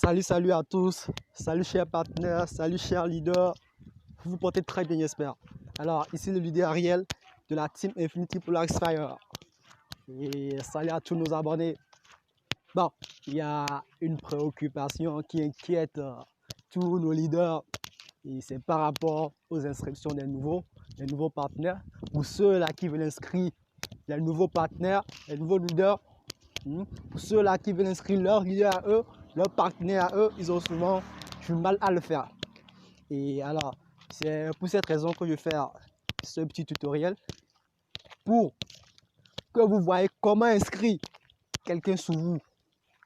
Salut à tous, salut chers partenaires, salut chers leaders, vous vous portez très bien j'espère. Alors ici le leader Ariel de la team Infinity Polaris Fire et salut à tous nos abonnés. Bon, il y a une préoccupation qui inquiète tous nos leaders et c'est par rapport aux inscriptions des nouveaux partenaires ou ceux-là qui veulent inscrire les nouveaux partenaires, les nouveaux leaders. Pour ceux-là qui veulent inscrire leur leader à eux, leurs partenaires à eux, ils ont souvent du mal à le faire. Et alors, c'est pour cette raison que je vais faire ce petit tutoriel pour que vous voyez comment inscrire quelqu'un sous vous,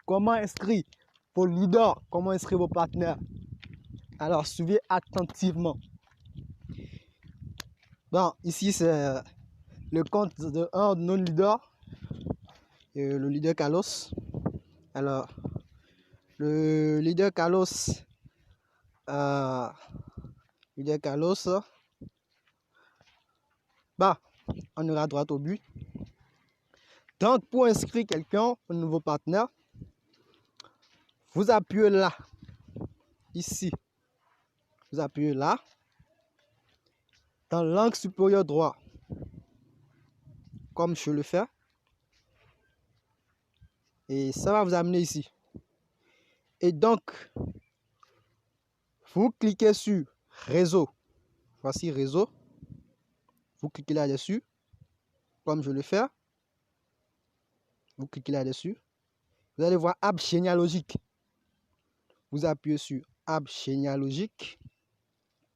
comment inscrire vos leaders, comment inscrire vos partenaires. Alors, suivez attentivement. Bon, ici, c'est le compte de un de nos leaders, le leader Carlos. Alors, le leader Carlos, bah, on ira droit au but. Donc, pour inscrire quelqu'un, un nouveau partenaire, vous appuyez là, ici. Vous appuyez là, dans l'angle supérieur droit, comme je le fais. Et ça va vous amener ici. Et donc, vous cliquez sur réseau. Voici réseau. Vous cliquez là-dessus, comme je le fais. Vous cliquez là-dessus. Vous allez voir arbre généalogique. Vous appuyez sur arbre généalogique,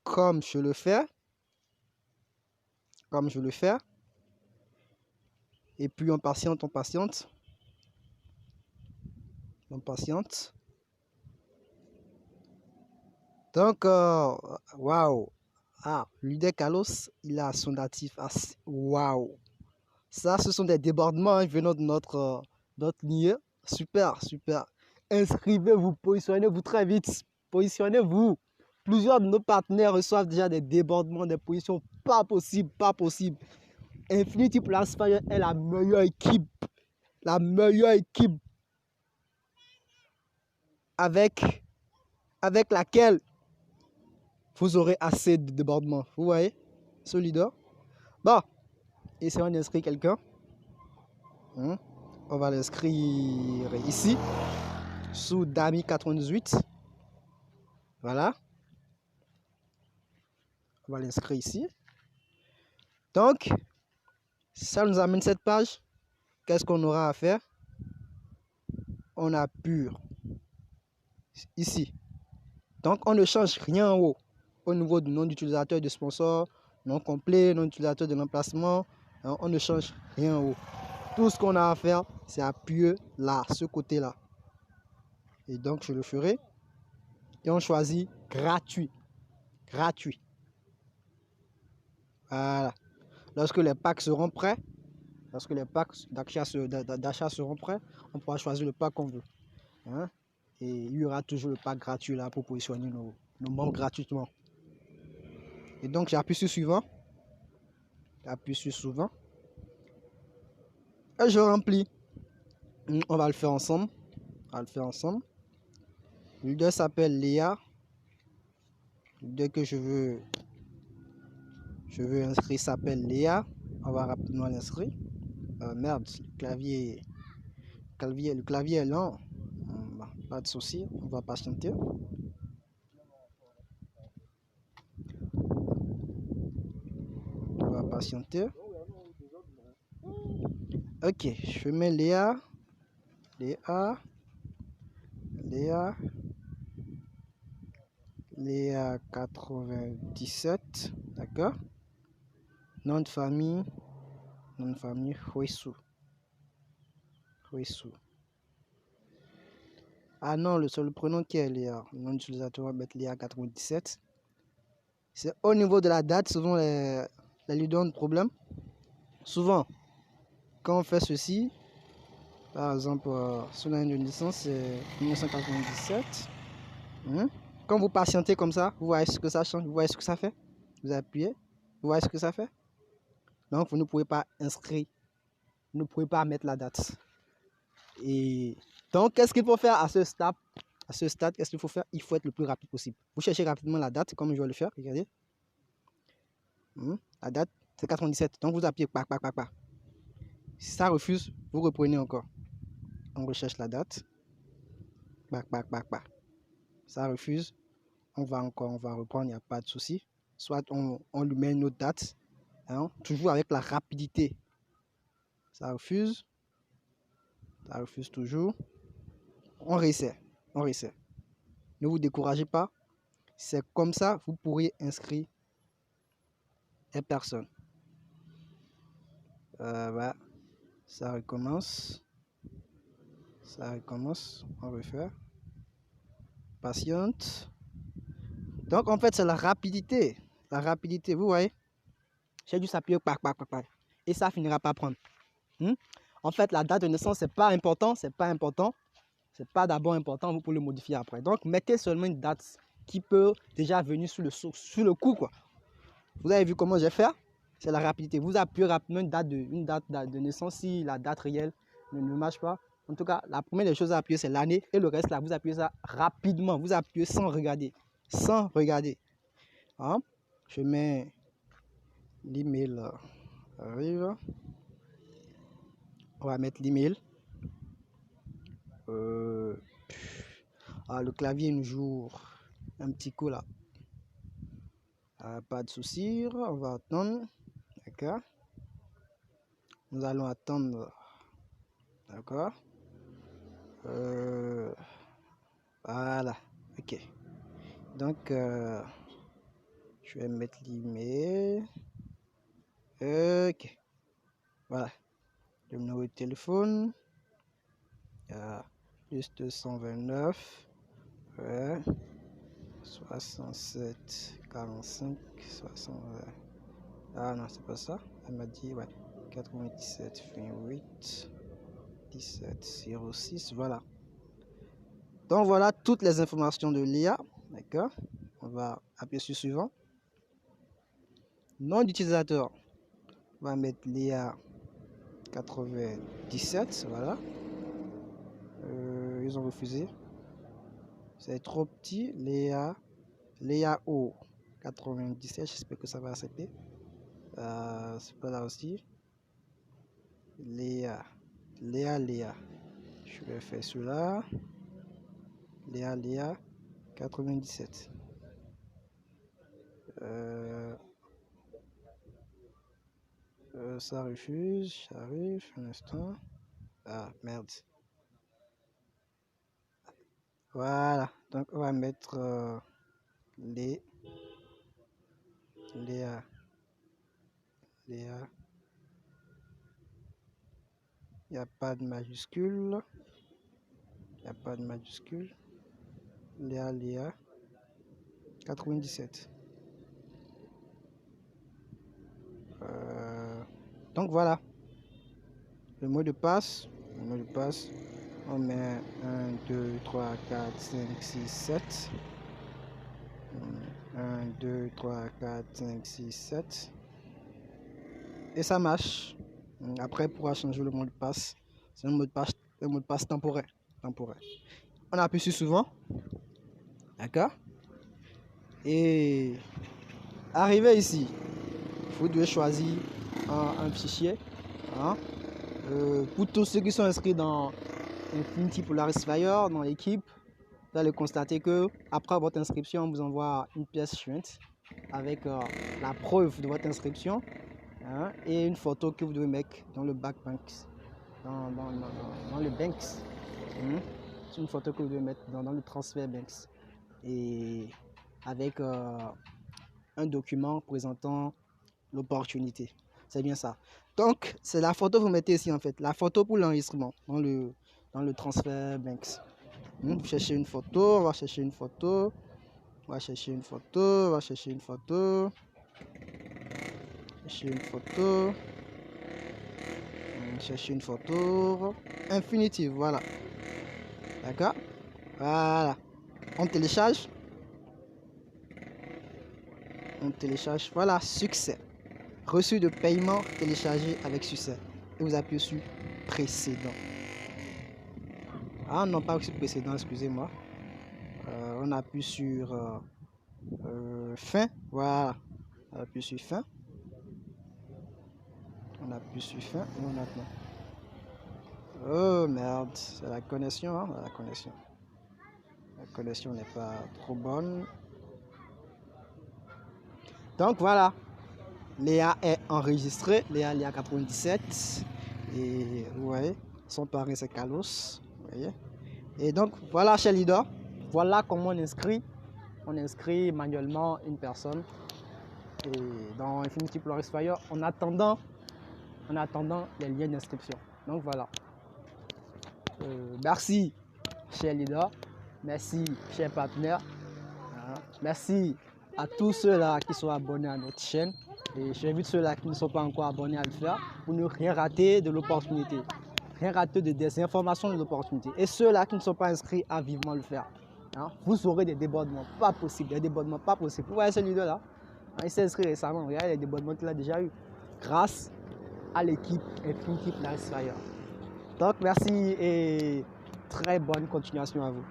comme je le fais. Comme je le fais. Et puis on patiente, on patiente. On patiente. Donc, waouh. Ah, leader Carlos, il a son natif. Waouh. Ça, ce sont des débordements venant de notre ligne. Super, super. Inscrivez-vous, positionnez-vous très vite. Positionnez-vous. Plusieurs de nos partenaires reçoivent déjà des débordements, des positions pas possible, pas possible. Infinity Polaris Fire est la meilleure équipe. La meilleure équipe avec laquelle vous aurez assez de débordements. Vous voyez ce leader? Bon, essayons d'inscrire quelqu'un. On va l'inscrire ici, sous Dami 98. Voilà. On va l'inscrire ici. Donc, ça nous amène cette page. Qu'est-ce qu'on aura à faire? On appuie ici. Donc, on ne change rien en haut. Au niveau du nom d'utilisateur de sponsor, nom complet, nom d'utilisateur de l'emplacement, on ne change rien en haut. Tout ce qu'on a à faire, c'est appuyer là, ce côté-là. Et donc, je le ferai. Et on choisit gratuit. Gratuit. Voilà. Lorsque les packs seront prêts, lorsque les packs d'achat seront prêts, on pourra choisir le pack qu'on veut. Et il y aura toujours le pack gratuit là pour positionner nos membres gratuitement. Et donc, j'appuie sur suivant. J'appuie sur suivant. Et je remplis. On va le faire ensemble. On va le faire ensemble. Le leader s'appelle Léa. Le leader que je veux inscrire s'appelle Léa. On va rapidement l'inscrire. Merde, le clavier est lent. Pas de souci, on va patienter. On va patienter. Ok, je mets Léa 97, d'accord. Nom de famille, Huisu. Ah non, le seul prénom qui est Léa. Le nom d'utilisateur, on va mettre Léa 97. C'est au niveau de la date, souvent les leaders ont de problème. Souvent, quand on fait ceci, par exemple, sur l'année de naissance, c'est 1997. Quand vous patientez comme ça, vous voyez ce que ça change, vous voyez ce que ça fait. Vous appuyez, vous voyez ce que ça fait. Donc, vous ne pouvez pas inscrire, vous ne pouvez pas mettre la date. Et donc, qu'est-ce qu'il faut faire à ce stade? À ce stade, qu'est-ce qu'il faut faire? Il faut être le plus rapide possible. Vous cherchez rapidement la date, comme je vais le faire, regardez. La date, c'est 97. Donc vous appuyez pac, pac, pac, pac. Si ça refuse, vous reprenez encore. On recherche la date. Pac, pac, pac, pac. Ça refuse. On va reprendre, il n'y a pas de souci. Soit on lui met une autre date. Hein, toujours avec la rapidité. Ça refuse. Ça refuse toujours. On réessaie. On réessaie. Ne vous découragez pas. C'est comme ça, vous pourrez inscrire les personnes. Voilà. Ça recommence. Ça recommence. On refait. Patiente. Donc, en fait, c'est la rapidité. La rapidité, vous voyez. J'ai dû s'appuyer, pac, pac, pac, pac. Et ça finira par prendre. En fait, la date de naissance, c'est pas important. C'est pas important. C'est pas d'abord important. Vous pouvez le modifier après. Donc, mettez seulement une date qui peut déjà venir sur le coup, quoi. Vous avez vu comment j'ai fait? C'est la rapidité. Vous appuyez rapidement une date de naissance si la date réelle ne marche pas. En tout cas, la première des choses à appuyer, c'est l'année. Et le reste, là, vous appuyez ça rapidement. Vous appuyez sans regarder. Sans regarder. Hein? Je mets l'email. Arrive. On va mettre l'email. Le clavier nous joue un petit coup là. Pas de souci. On va attendre. D'accord. Nous allons attendre. D'accord. Voilà. Ok. Donc, je vais mettre l'email. Ok. Voilà. Le numéro de téléphone. Plus 229. Ouais. 67 45 60. Ah non, c'est pas ça. Elle m'a dit, ouais. 97 28 17 06. Voilà. Donc voilà toutes les informations de l'IA. D'accord. On va appuyer sur suivant. Nom d'utilisateur. On va mettre l'IA 97. Voilà. Ils ont refusé. C'est trop petit. Léa O 97. J'espère que ça va accepter. C'est pas là aussi. Léa. Je vais faire celui-là. Léa 97. Ça refuse. J'arrive un instant. Ah merde. Voilà. Donc on va mettre Léa. Il n'y a pas de majuscule. Léa 97. Donc voilà. Le mot de passe. On met 1, 2, 3, 4, 5, 6, 7. 1, 2, 3, 4, 5, 6, 7. Et ça marche. Après, on pourra changer le mot de passe. C'est un mot de passe temporaire. On appuie sur souvent. D'accord. Et arrivé ici, vous devez choisir un fichier. Hein. Pour tous ceux qui sont inscrits dans Infinity Polaris Fire, dans l'équipe, vous allez constater que après votre inscription, on vous envoie une pièce jointe avec la preuve de votre inscription, hein, et une photo que vous devez mettre dans le back banks, dans le banks. C'est une photo que vous devez mettre dans le transfert banks et avec un document présentant l'opportunité. C'est bien ça. Donc, c'est la photo que vous mettez ici en fait. La photo pour l'enregistrement dans le transfert banks. Vous cherchez une photo, on va chercher une photo. Chercher une photo. Infinitive, voilà. D'accord. Voilà. On télécharge. Voilà, succès. Reçu de paiement téléchargé avec succès. Et vous appuyez sur précédent. Ah non, pas sur précédent, excusez-moi. On appuie sur fin. Voilà. On appuie sur fin. On appuie sur fin et on attend. Oh merde, c'est la connexion, hein, la connexion. La connexion n'est pas trop bonne. Donc voilà, Léa est enregistrée, Léa 97. Et vous voyez, son parrain c'est Carlos. Vous voyez. Et donc voilà, chez Leader, voilà comment on inscrit. On inscrit manuellement une personne. Et dans Infinity Polaris Fire, en attendant les liens d'inscription. Donc voilà. Merci, chers leaders. Merci, chers partenaires. Merci à tous ceux-là qui sont abonnés à notre chaîne. Et j'invite ceux-là qui ne sont pas encore abonnés à le faire pour ne rien rater de l'opportunité. Rien rater des informations de l'opportunité. Et ceux-là qui ne sont pas inscrits à vivement le faire. Vous aurez des débordements pas possibles. Des débordements pas possibles. Vous voyez ce leader-là? Il s'est inscrit récemment. Regardez les débordements qu'il a déjà eu. Grâce à l'équipe Infinity Polaris Fire. Donc merci et très bonne continuation à vous.